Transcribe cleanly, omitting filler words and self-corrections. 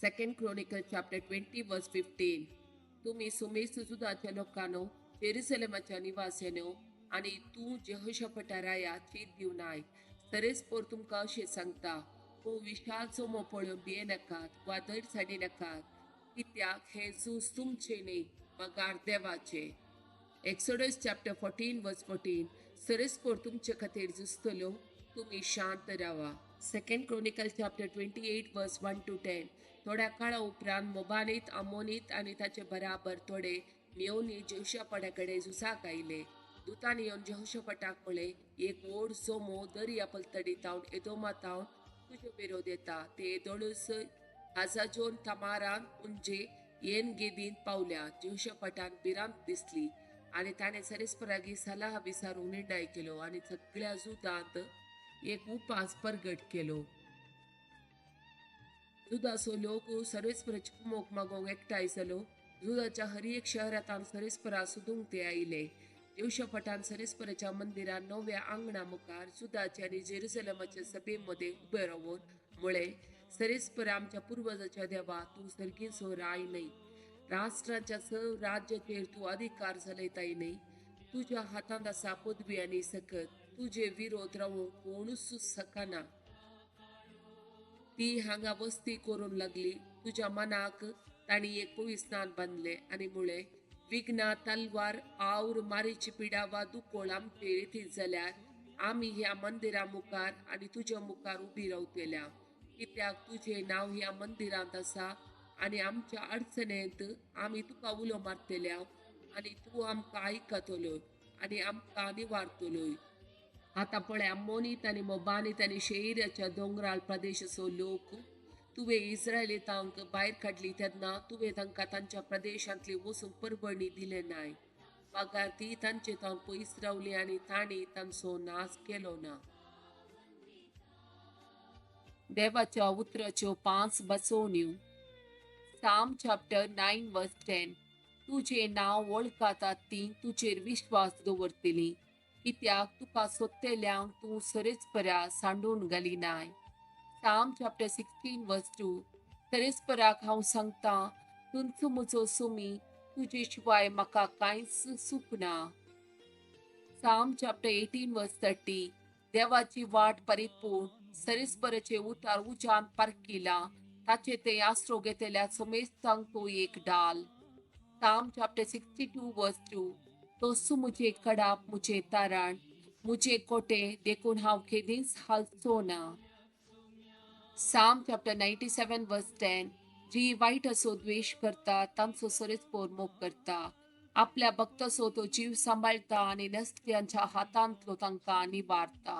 Second Chronicle chapter 20 verse 15. तुम्ही सुमेस सुदाच्या लोकांनो, जेरुसलेमाच्या निवास्यानो, आणि तू जेहोशाफटा राया चीत दिवन आय. सरेस्पोर तुमकां अशें सांगता, तूं विशालचो मोपळ्यो भिये नाकात वा धैर साडी नाकात, कित्याक हे झूज तुमचे न्ही, पगार देवाचे. Exodus chapter 14 verse 14. सरेस्पोर तुमचे खातीर झुजतलो, तुम्ही शांत रावा. Second Chronicle chapter 28 verse 1 to 10. थोड्या काळा उपरांत मोबानीत, आमोनीत आणि ताचे बराबर थोडे मेवनी जेहोशाफटाकडे झुजाक आयले. दुतान येवन जेहोशाफटाक म्हळे, एक व्हड सोमो दर्या पलतडीतावन एदोमातावन तुजे विरोध येता. ते येदोळूच हाजाजोन तमारान उंजे येन गेदीन पावल्या. जेहोशाफटान भिरांत दिसली आणि ताणे सरेस्परागी सलाह विचारूंक निर्णय केलो आणि सगळ्या जुदांत एक उपास प्रगट केलो. जुदाचो लोक सरेस्पराची कुमोक मागोवंक एकठांय जालो. जुदाच्या हर एक शहरांत सरेस्परा सोदूंक ते आयले. जेहोशाफटान सरेस्पराच्या मंदिरान नव्या आंगणा मुखार जुदाचे आणि जेरुसलेमाच्या सभेमध्ये उबे रावून म्हळे, सरेस्परा आमच्या पूर्वजाच्या देवा, तू सर्गीचो राय नाही. राष्ट्रांच्या सर्व राज्याचेर तू अधिकार चलयताय नाही. तुझ्या हातांत आसा पदवी आनी सकत. तुझे विरोध रावूंक कोणूच सकना. ती हांगा वस्ती करून लागली. तुझ्या मनाक ताणी एक पविस्नान बांधले आणि मुळे विघ्ना, तलवार, आवर, मारीची पिडा वा दुकोळ आमचेर येतील जाल्यार आम्ही ह्या मंदिरा मुखार आणि तुझ्या मुखार उभी रावतल्या. कित्याक तुझे नाव ह्या मंदिरांत आसा आणि आमच्या अडचणेंत आम्ही तुका उलो मारतल्या आणि तू आमकां आयकतलोय आणि आमकां निवारतलोय. आता पळय, अम्मोनीत आणि मोबानीत आणि शेईराच्या दोंगराळ प्रदेशाचो लोक, तुवे इस्रायलीतांक भायर काडली तेन्ना तुवे तांकां तांच्या प्रदेशांतली वचूंक परबणी दिले नाय. पगार ती तांचे तावन पयस रावली आणि तांणी तांचो नाश केलो ना. देवाच्या उतराच्यो 5 बसवण्यो. Psalm chapter 9 verse 10. तुझे नाव वळखातात ती तुजेर विश्वास दवरतली, कित्याक तुका सोदतल्यांक तू सरेस्परा सांडून घालिनाय. Psalm chapter 16 verse 2. सरेस्पराक हांव सांगता, तुंचो म्हजो सुमी, तुजे शिवाय म्हाका कांयच सुखना. Psalm chapter 18 verse 30. देवाची वाट परिपूर्ण, सरेस्पराचे उतार उजान परकिला, ताचे ते आसरो घेतल्या समेस्तांक तो एक डाल. Psalm chapter 62 verse 2. तोसू मुझे कडाप, मुझे तारण, मुझे कोटे, देखून हांव केदींच हालचो ना. Psalm chapter 97 verse 10. जी वाईट असो द्वेष करता, तांचो सरेस्पोर मोग करता. आपल्या भक्ताचो तो जीव सांभाळता आणि नसत्यांच्या हातांतलो तांकां निवारता.